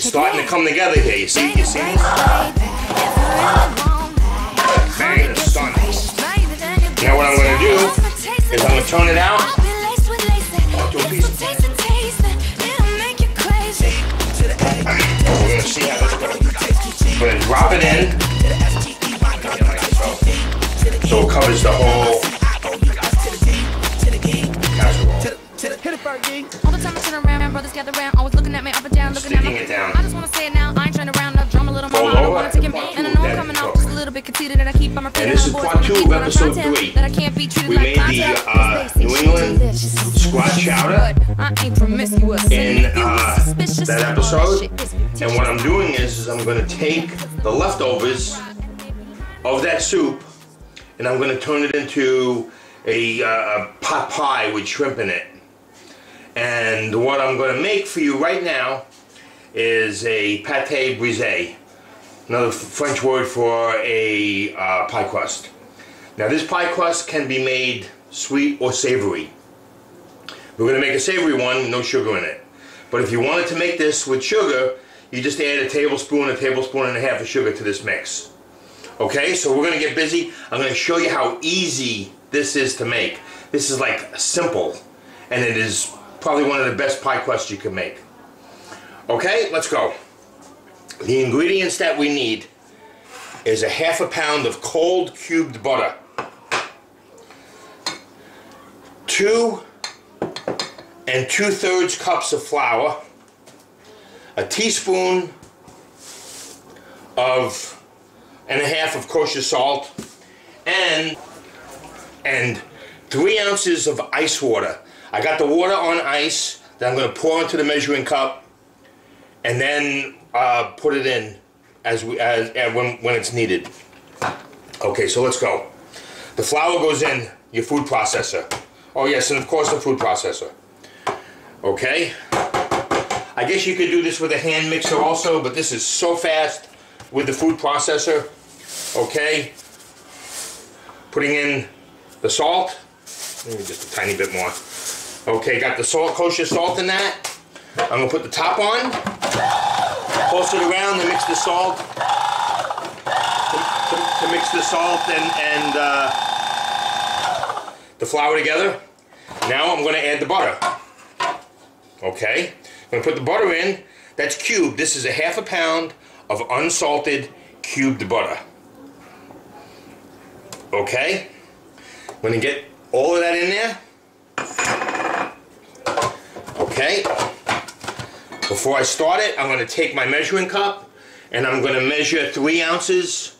starting to come together here. You see this? Bang, it's done. Now what I'm going to do is I'm going to turn it out onto a piece of plastic. We're going to see how this goes. I'm going to drop it in so it covers the whole casserole. All the time I turn around, brothers gather around, always looking at me up and down, looking at me. I just wanna say it now, I ain't trying around, now drum a little more, I don't wanna take it back. And I know I'm coming off just a little bit conceited, and I keep on repeating. And this is part 2 of episode 3. We made the New England squat chowder in that episode. And what I'm doing is I'm going to take the leftovers of that soup and I'm going to turn it into a pot pie with shrimp in it. And what I'm going to make for you right now is a pâté brisé, another French word for a pie crust. Now this pie crust can be made sweet or savory. We're going to make a savory one, no sugar in it. But if you wanted to make this with sugar, you just add a tablespoon and a half of sugar to this mix. Okay, so we're going to get busy. I'm going to show you how easy this is to make. This is like simple, and it is probably one of the best pie crusts you can make. Okay, let's go. The ingredients that we need is a ½ pound of cold cubed butter, 2 2/3 cups of flour, a teaspoon and a half of kosher salt, and 3 ounces of ice water. I got the water on ice that I'm going to pour into the measuring cup, and then put it in when it's needed. Okay, so let's go. The flour goes in your food processor. Oh yes, and of course the food processor. Okay. I guess you could do this with a hand mixer also, but this is so fast with the food processor. Okay. Putting in the salt. Maybe just a tiny bit more. Okay, got the kosher salt in that. I'm going to put the top on. Pulse it around and mix the salt. To mix the salt and the flour together. Now I'm going to add the butter. Okay. I'm going to put the butter in. That's cubed. This is a ½ pound of unsalted cubed butter. Okay. I'm going to get all of that in there. Okay. Before I start it, I'm going to take my measuring cup and I'm going to measure 3 ounces.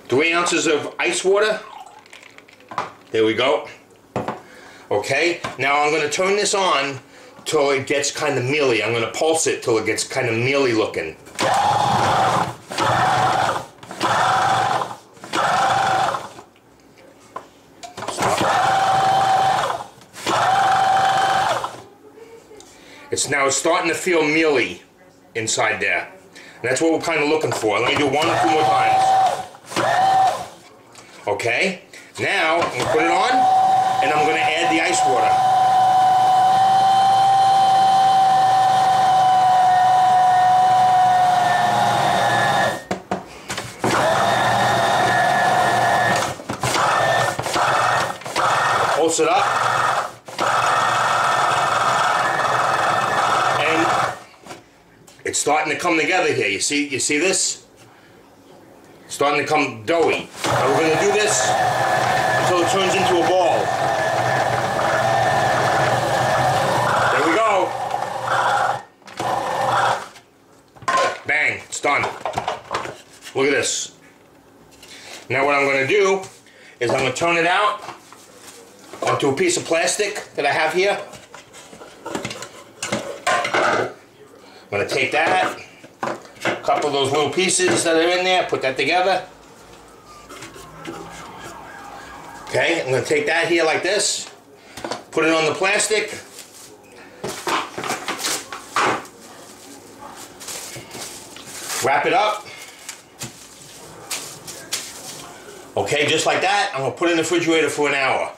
Three ounces of ice water. There we go. Okay, now I'm going to turn this on till it gets kind of mealy. I'm going to pulse it till it gets kind of mealy looking. It's now starting to feel mealy inside there. And that's what we're kind of looking for. Let me do 1 or 2 more times. Okay, now I'm going to put it on and I'm going to add the ice water. Pulse it up. And it's starting to come together here. You see this? Starting to come doughy. Now we're going to do this until it turns into a ball. There we go. Bang, it's done. Look at this. Now what I'm going to do is I'm going to turn it out onto a piece of plastic that I have here. I'm going to take that. A couple of those little pieces that are in there, put that together. Okay, I'm going to take that here like this, put it on the plastic. Wrap it up. Okay, just like that, I'm going to put it in the refrigerator for an hour.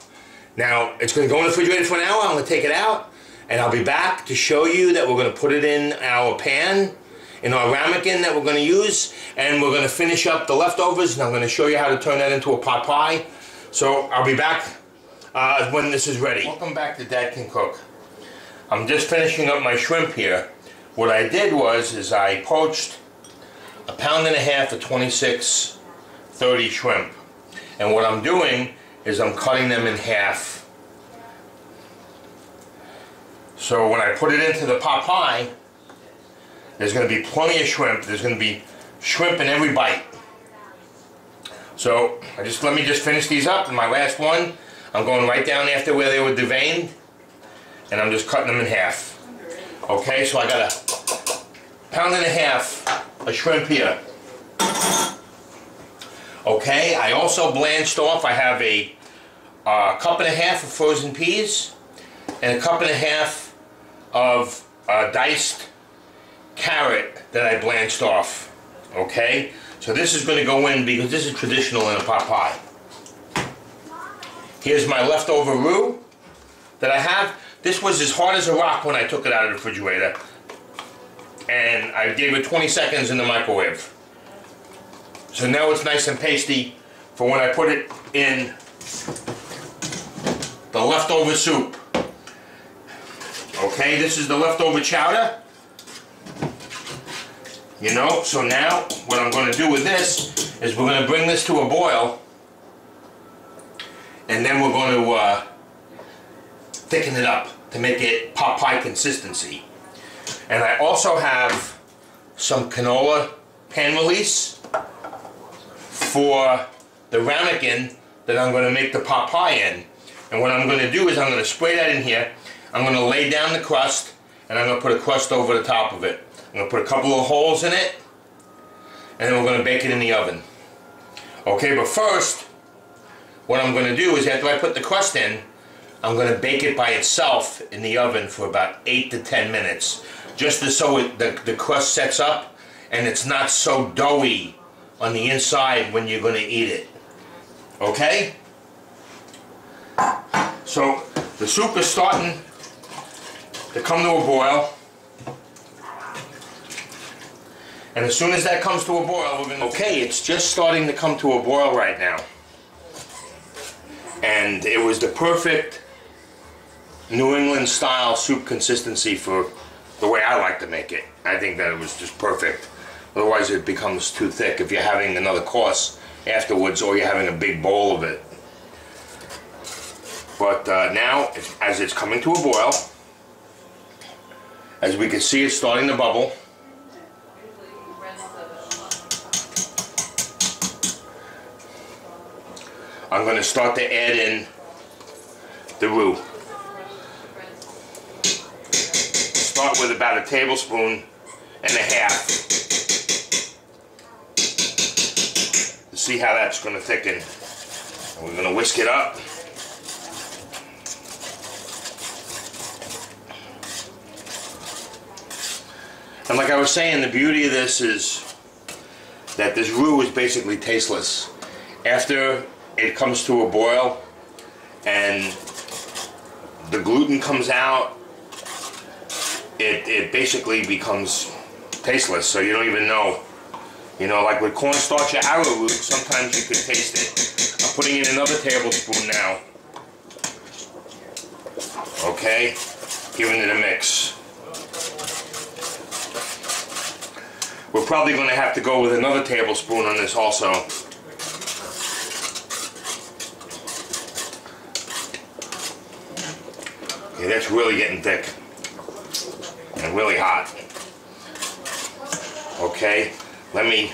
Now, it's going to go in the refrigerator for an hour. I'm going to take it out, and I'll be back to show you that we're going to put it in our pan, in our ramekin that we're going to use, and we're going to finish up the leftovers, and I'm going to show you how to turn that into a pot pie. So, I'll be back when this is ready. Welcome back to Dad Can Cook. I'm just finishing up my shrimp here. What I did is I poached 1.5 pounds of 26/30 shrimp. And what I'm doing is I'm cutting them in half. So when I put it into the pot pie, there's going to be plenty of shrimp. There's going to be shrimp in every bite. So let me just finish these up. And my last one, I'm going right down after where they were deveined, and I'm just cutting them in half. Okay, so I got 1.5 pounds of shrimp here. Okay, I also blanched off. I have a 1.5 cups of frozen peas and 1.5 cups of diced carrot that I blanched off. Okay, so this is going to go in because this is traditional in a pot pie. Here's my leftover roux that I have. This was as hard as a rock when I took it out of the refrigerator, and I gave it 20 seconds in the microwave. So now it's nice and pasty for when I put it in the leftover soup. Okay, this is the leftover chowder. You know, so now what I'm going to do with this is we're going to bring this to a boil, and then we're going to thicken it up to make it pot pie consistency. And I also have some canola pan release for the ramekin that I'm going to make the pot pie in. And what I'm going to do is I'm going to spray that in here. I'm going to lay down the crust, and I'm going to put a crust over the top of it. I'm going to put a couple of holes in it, and then we're going to bake it in the oven. Okay, but first, what I'm going to do is after I put the crust in, I'm going to bake it by itself in the oven for about 8 to 10 minutes. Just so the crust sets up and it's not so doughy on the inside when you're going to eat it. Okay? So the soup is starting to come to a boil. And as soon as that comes to a boil, we're going to... Okay, it's just starting to come to a boil right now. And it was the perfect New England style soup consistency for the way I like to make it. I think that it was just perfect. Otherwise it becomes too thick if you're having another course afterwards or you're having a big bowl of it. But now, as it's coming to a boil, as we can see, it's starting to bubble. I'm going to start to add in the roux. Start with about 1.5 tablespoons to see how that's going to thicken. And we're going to whisk it up. And like I was saying, the beauty of this is that this roux is basically tasteless. After it comes to a boil and the gluten comes out, it basically becomes tasteless, so you don't even know. You know, like with cornstarch or arrowroot, sometimes you can taste it. I'm putting in another tablespoon now. Okay, giving it a mix. We're probably going to have to go with another tablespoon on this also. Okay, that's really getting thick and really hot. Okay, let me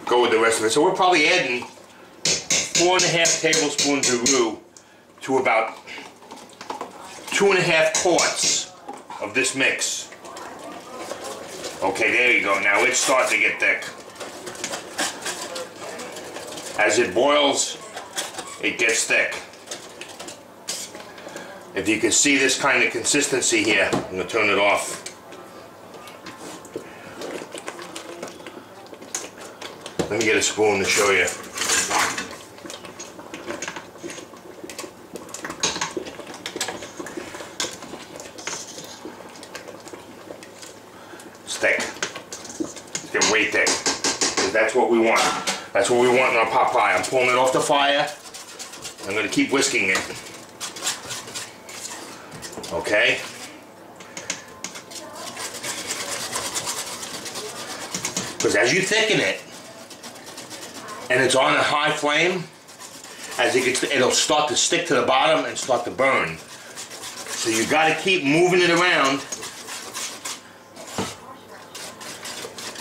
go with the rest of it. So we're probably adding 4.5 tablespoons of roux to about 2.5 quarts of this mix. Okay, there you go. Now it's starting to get thick. As it boils, it gets thick. If you can see this kind of consistency here, I'm going to turn it off. Let me get a spoon to show you. It's thick. It's getting way thick. Because that's what we want. That's what we want in our pot pie. I'm pulling it off the fire. I'm going to keep whisking it. Okay? Because as you thicken it, and it's on a high flame, as it gets, it'll start to stick to the bottom and start to burn. So you got to keep moving it around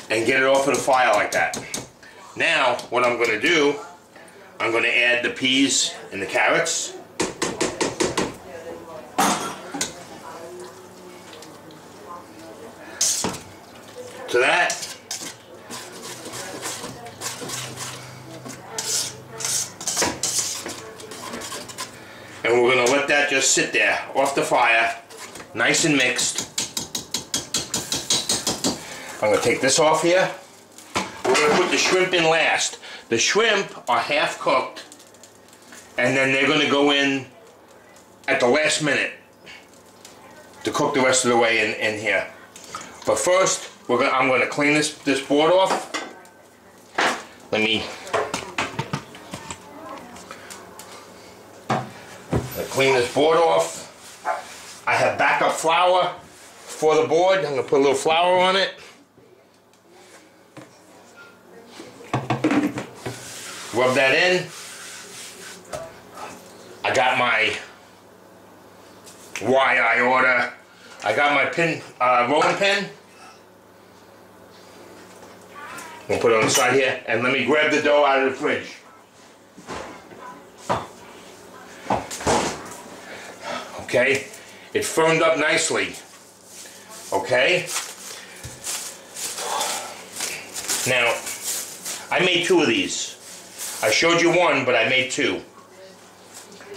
and get it off of the fire like that. Now, what I'm going to do, I'm going to add the peas and the carrots. To that. And we're going to let that just sit there off the fire, nice and mixed. I'm going to take this off here. We're going to put the shrimp in last. The shrimp are half cooked, and then they're going to go in at the last minute to cook the rest of the way in here. But first, I'm going to clean this board off. Let me clean this board off. I have backup flour for the board. I'm going to put a little flour on it. Rub that in. I got my I got my pin, rolling pin. I'm going to put it on the side here, and let me grab the dough out of the fridge. Okay, it firmed up nicely. Okay. Now, I made 2 of these. I showed you one, but I made 2.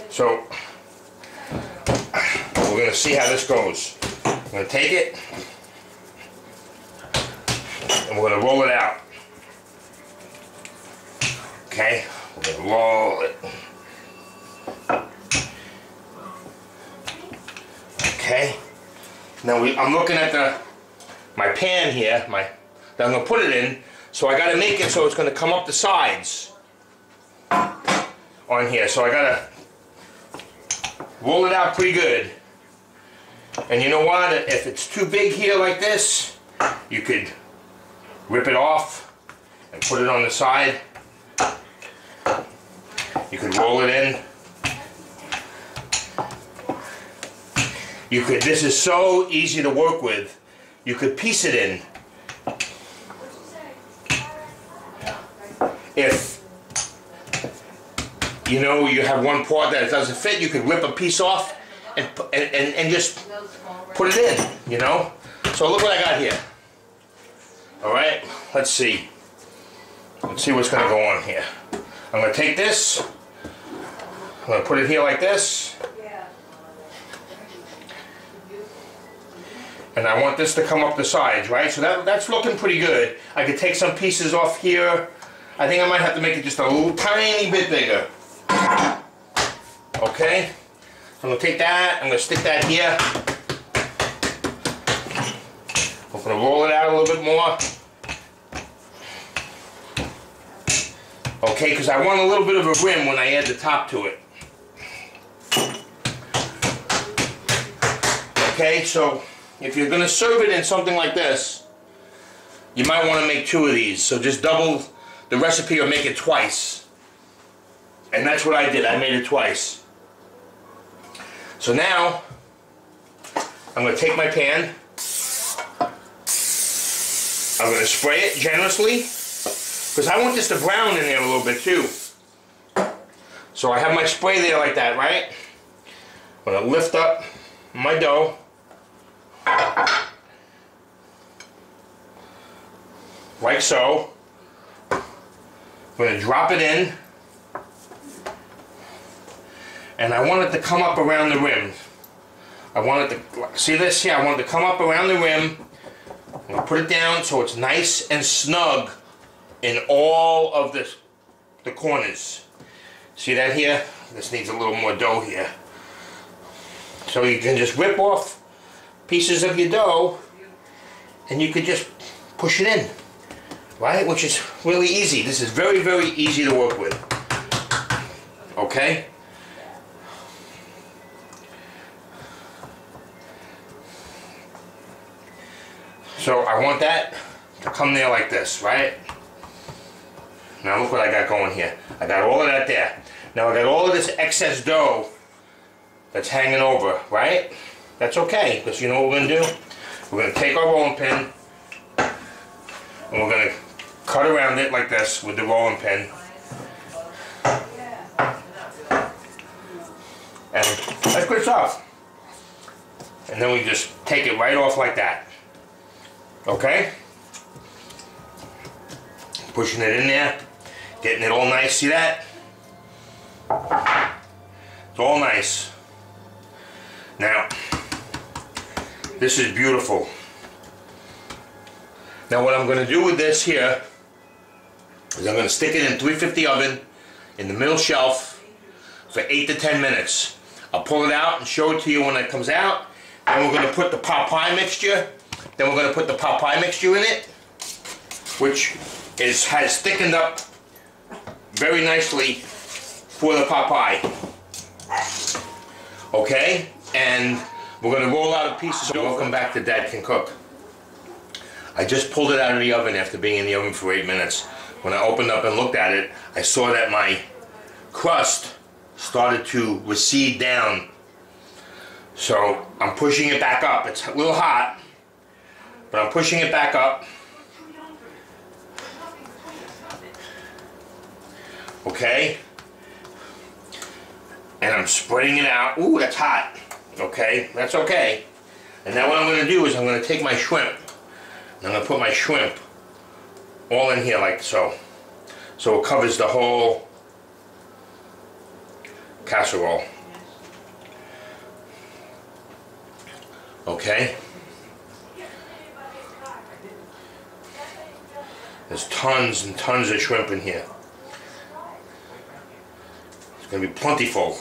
So, we're going to see how this goes. I'm going to take it, and we're going to roll it out. Okay, we're going to roll it. Okay. Now I'm looking at my pan here, that I'm going to put it in. So I got to make it so it's going to come up the sides on here. So I got to roll it out pretty good. And you know what? If it's too big here like this, you could rip it off and put it on the side. You could roll it in. This is so easy to work with. You could piece it in. If you know you have one part that doesn't fit, you could rip a piece off and just put it in, you know? So look what I got here. Alright, let's see. Let's see what's going to go on here. I'm going to take this. I'm going to put it here like this. And I want this to come up the sides, right? So that's looking pretty good. I could take some pieces off here. I think I might have to make it just a little tiny bit bigger. Okay? I'm going to take that. I'm going to stick that here. I'm going to roll it out a little bit more. Okay, because I want a little bit of a rim when I add the top to it. Okay, so if you're going to serve it in something like this, you might want to make 2 of these. So just double the recipe or make it twice. And that's what I did. I made it twice. So now, I'm going to take my pan. I'm going to spray it generously. Because I want this to brown in there a little bit too. So I have my spray there like that, right? I'm going to lift up my dough. Like so. I'm going to drop it in. And I want it to come up around the rim. I want it to, see this here? I want it to come up around the rim. I'm going to put it down so it's nice and snug in all of the corners. See that here? This needs a little more dough here. So you can just rip off pieces of your dough and you could just push it in, right? Which is really easy. This is very, very easy to work with. Okay? So I want that to come there like this, right? Now look what I got going here. I got all of that there. Now I got all of this excess dough that's hanging over, right? That's okay, because you know what we're going to do? We're going to take our rolling pin and we're going to cut around it like this with the rolling pin. And that's good stuff. And then we just take it right off like that. Okay? Pushing it in there, getting it all nice. See that? It's all nice. Now, this is beautiful. Now what I'm going to do with this here is I'm going to stick it in 350 oven in the middle shelf for 8 to 10 minutes. I'll pull it out and show it to you when it comes out. And we're going to put the pot pie mixture. Then we're going to put the pot pie mixture in it, which has thickened up very nicely for the pot pie. Okay? And we're going to roll out a piece of... Welcome back to Dad Can Cook. I just pulled it out of the oven after being in the oven for 8 minutes. When I opened up and looked at it, I saw that my crust started to recede down. So I'm pushing it back up. It's a little hot, but I'm pushing it back up. Okay? And I'm spreading it out. Ooh, that's hot. Okay, that's okay. And now what I'm going to do is I'm going to take my shrimp. And I'm going to put my shrimp all in here like so. So it covers the whole casserole. Okay? There's tons and tons of shrimp in here. It's going to be plentiful.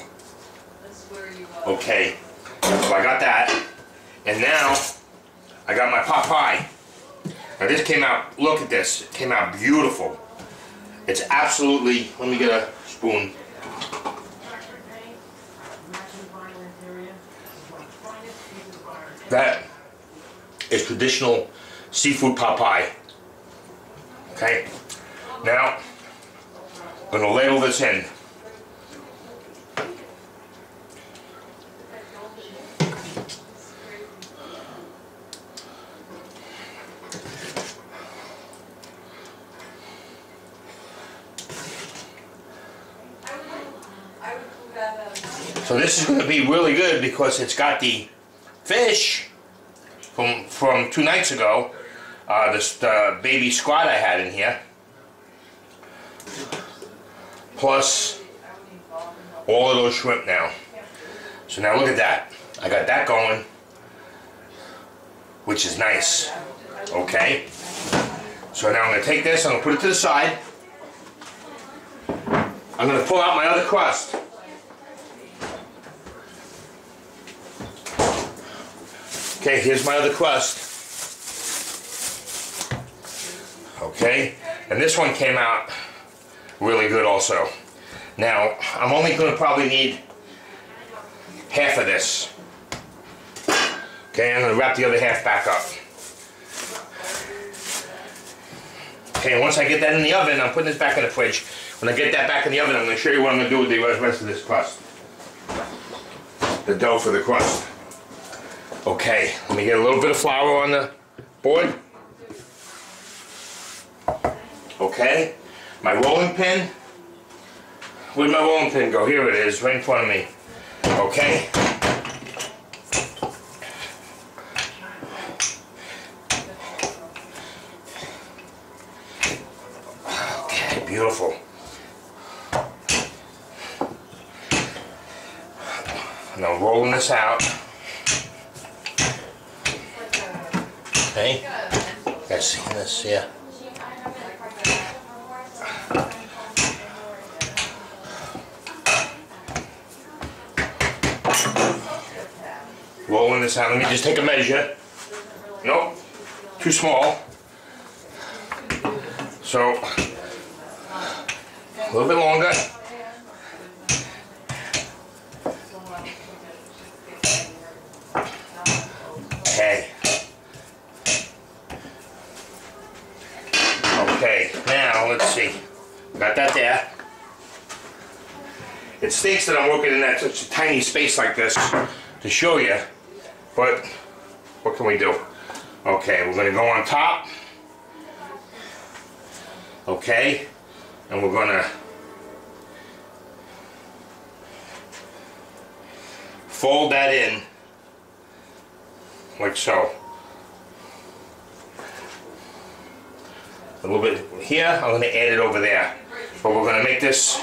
Okay, so I got that. And now I got my pot pie. Now this came out, look at this, it came out beautiful. It's absolutely, let me get a spoon. That is traditional seafood pot pie. Okay, now I'm going to ladle this in. So this is going to be really good because it's got the fish from 2 nights ago, the baby squid I had in here, plus all of those shrimp now. So now look at that. I got that going, which is nice. Okay? So now I'm going to take this, I'm going to put it to the side. I'm going to pull out my other crust. Okay, here's my other crust. Okay, and this one came out really good also. Now, I'm only going to probably need half of this. Okay, I'm going to wrap the other half back up. Okay, and once I get that in the oven, I'm putting this back in the fridge. When I get that back in the oven, I'm going to show you what I'm going to do with the rest of this crust. The dough for the crust. Okay, let me get a little bit of flour on the board. Okay, my rolling pin. Where'd my rolling pin go? Here it is, right in front of me. Okay. Okay, beautiful. Now I'm rolling this out. Okay, guys see this? Yeah. Rolling this out. Let me just take a measure. Nope, too small. So, a little bit longer. Okay. Okay, now let's see. Got that there. It stinks that I'm working in that such a tiny space like this to show you, but what can we do? Okay, we're going to go on top. Okay, and we're going to fold that in like so. A little bit here, I'm going to add it over there. But we're going to make this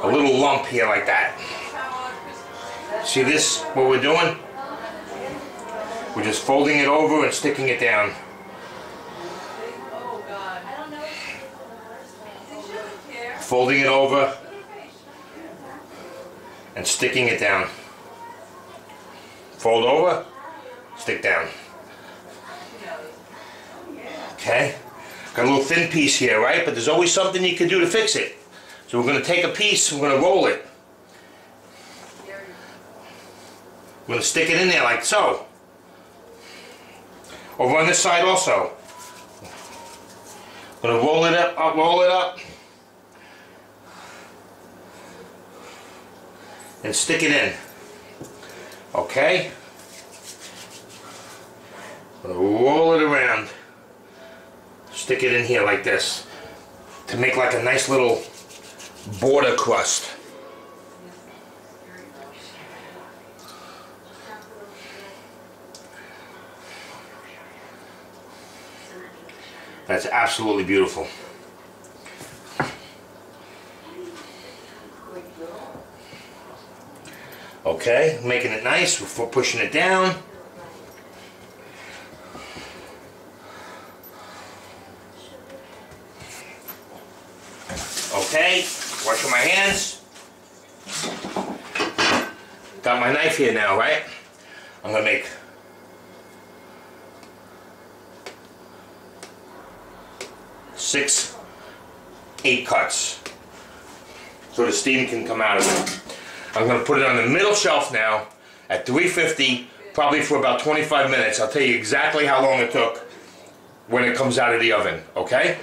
a little lump here like that. See this, what we're doing? We're just folding it over and sticking it down. Folding it over and sticking it down. Fold over, stick down. Okay, got a little thin piece here, right? But there's always something you can do to fix it. So we're going to take a piece, we're going to roll it. We're going to stick it in there like so. Over on this side also. I'm going to roll it up, roll it up. And stick it in. Okay? I'm going to roll it around. Stick it in here like this to make like a nice little border crust. That's absolutely beautiful. Okay, making it nice before pushing it down. Okay, washing my hands. Got my knife here now, right? I'm gonna make eight cuts so the steam can come out of it. I'm gonna put it on the middle shelf now at 350, probably for about 25 minutes. I'll tell you exactly how long it took when it comes out of the oven, okay?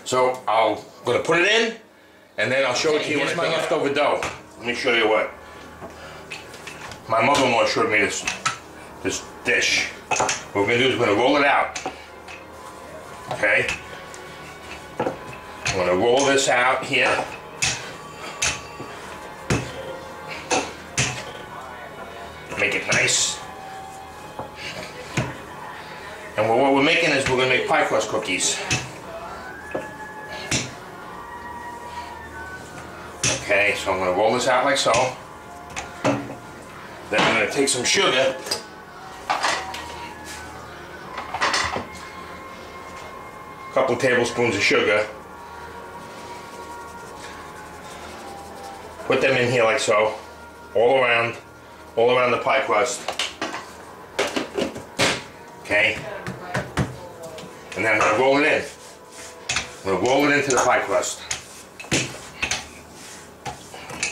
So I'm gonna put it in, and then I'll show it to you when it's my leftover dough. Let me show you what. My mother-in-law showed me this dish. What we're gonna do is we're gonna roll it out. Okay? I'm gonna roll this out here. Make it nice. And what we're making is we're gonna make pie crust cookies. Okay, so I'm going to roll this out like so. Then I'm going to take some sugar. A couple tablespoons of sugar. Put them in here like so. All around the pie crust. Okay. And then I'm going to roll it in. I'm going to roll it into the pie crust.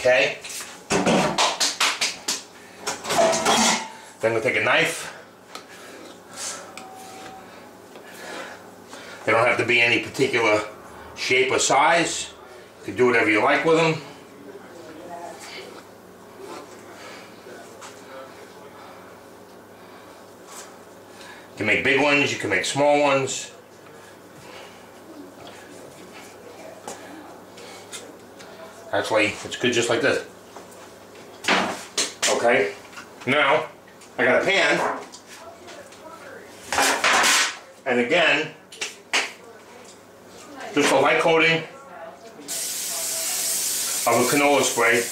Okay. Then we'll take a knife. They don't have to be any particular shape or size. You can do whatever you like with them. You can make big ones, you can make small ones. Actually, it's good just like this. Okay, now I got a pan, and again, just a light coating of a canola spray,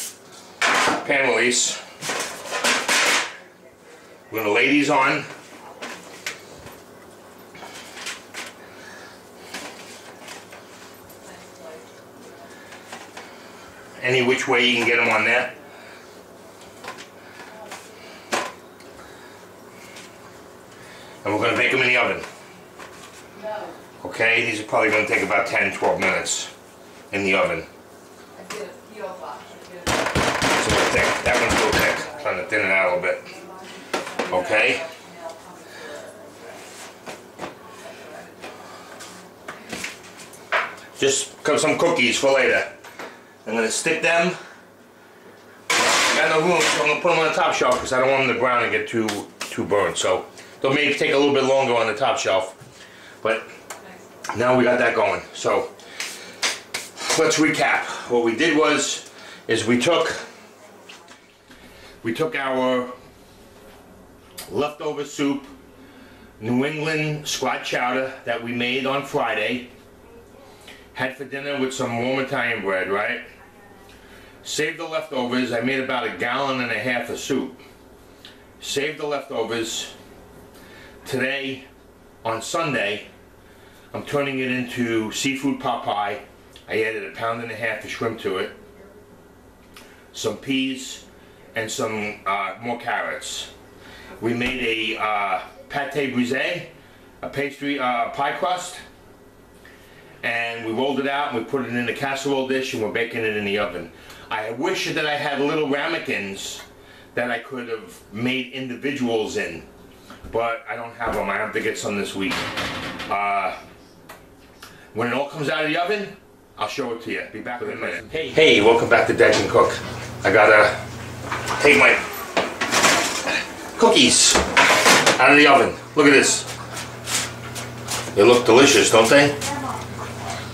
pan release. We're going to lay these on. any which way you can get them on there. And we're going to bake them in the oven. Okay, these are probably going to take about 10-12 minutes in the oven. It's a little thick. That one's a little thick. I'm trying to thin it out a little bit. Okay. Just some cookies for later. I'm going to stick them. I got no room, so I'm going to put them on the top shelf because I don't want them to brown and get too burnt. So they'll maybe take a little bit longer on the top shelf. But now we got that going. So let's recap. What we did is we took our leftover soup, New England squat chowder that we made on Friday, had for dinner with some warm Italian bread, right? Saved the leftovers. I made about 1.5 gallons of soup. Saved the leftovers. Today, on Sunday, I'm turning it into seafood pot pie. I added 1.5 pounds of shrimp to it, some peas, and some more carrots. We made a pâté brisé, a pastry pie crust, and we rolled it out and we put it in a casserole dish and we're baking it in the oven. I wish that I had little ramekins that I could have made individuals in, but I don't have them. I have to get some this week. When it all comes out of the oven, I'll show it to you. Be back in a minute. Hey, welcome back to Dad Can Cook. I gotta take my cookies out of the oven. Look at this. They look delicious, don't they?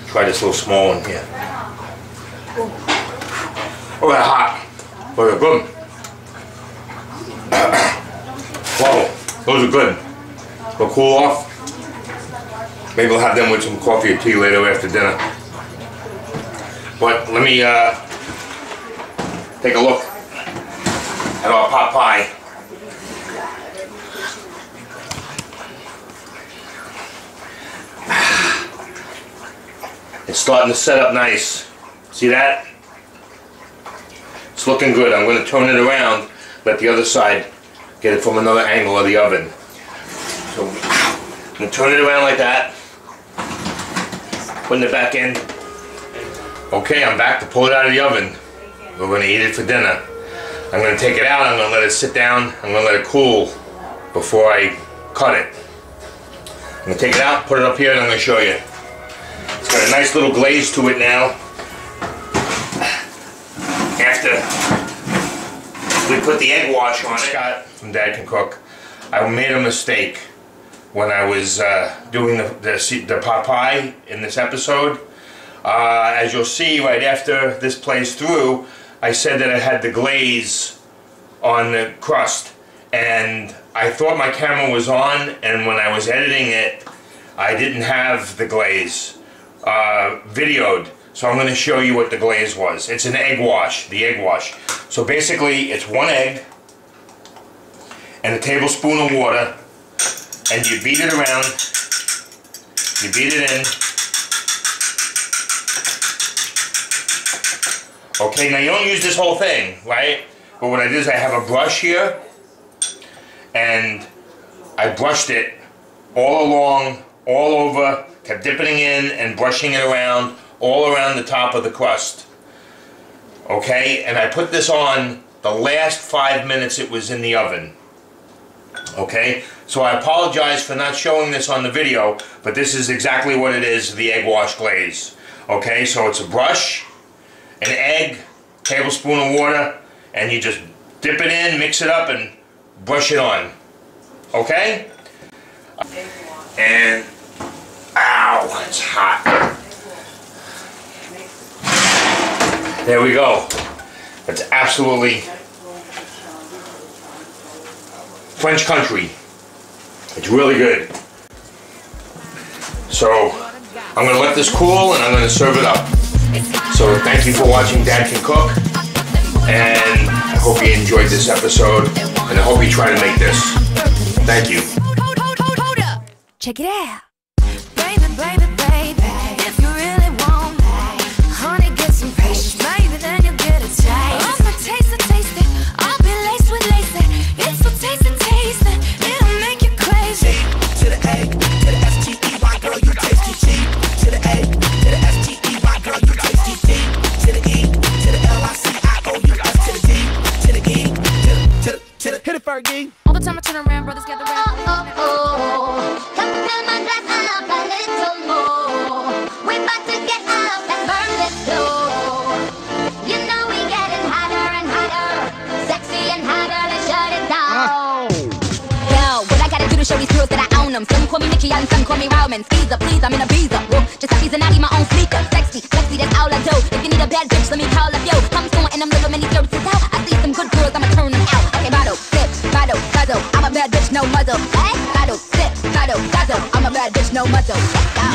Try this little small one here. Oh, they're hot. Oh, they're good. Wow, those are good. They'll cool off. Maybe we'll have them with some coffee or tea later after dinner. But let me take a look at our pot pie. It's starting to set up nice. See that? It's looking good. I'm going to turn it around, let the other side get it from another angle of the oven. So I'm going to turn it around like that. Putting it back in. Okay, I'm back to pull it out of the oven. We're going to eat it for dinner. I'm going to take it out. I'm going to let it sit down. I'm going to let it cool before I cut it. I'm going to take it out, put it up here, and I'm going to show you. It's got a nice little glaze to it now. After we put the egg wash on it. Scott from Dad Can Cook. I made a mistake when I was doing the pot pie in this episode. As you'll see right after this plays through, I said that I had the glaze on the crust, and I thought my camera was on, and when I was editing it I didn't have the glaze videoed, so I'm going to show you what the glaze was. It's an egg wash, the egg wash. So basically it's 1 egg and a tablespoon of water, and you beat it around, you beat it in. Okay, now you don't use this whole thing, right? But what I did is I have a brush here, and I brushed it all along, all over, kept dipping in and brushing it around, all around the top of the crust. Okay, and I put this on the last 5 minutes it was in the oven. Okay, so I apologize for not showing this on the video, but this is exactly what it is, the egg wash glaze. Okay, so it's a brush, an egg, tablespoon of water, and you just dip it in, mix it up, and brush it on. Okay? And, ow, it's hot. There we go. It's absolutely French country. It's really good. So, I'm going to let this cool and I'm going to serve it up. So thank you for watching Dad Can Cook, and I hope you enjoyed this episode, and I hope you try to make this. Thank you. Check it out. Baby, baby, baby, if you really want, honey, get some patience. Maybe then you'll get twerking. All the time I turn around, brothers gather around. Come fill my glass up a little more. We're about to get up and burn this floor. You know we getting hotter and hotter, sexy and hotter, let's shut it down. Yo, what I gotta do to show these girls that I own them? Some call me Nikki and some call me Rowman. Skeezer, please, I'm in a visa. Whoa, just like and I need my own sneaker. Sexy, flexy, that's all I do. If you need a bad bitch, let me call up yo. I'm someone and I'm living many services out. I see some good girls, I'ma turn them out. Okay, bottle, sip, bottle, guzzle. I'm a bad bitch, no muzzle. Hey, bottle, sip, bottle, guzzle. I'm a bad bitch, no muzzle. Let's go.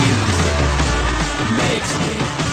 Makes me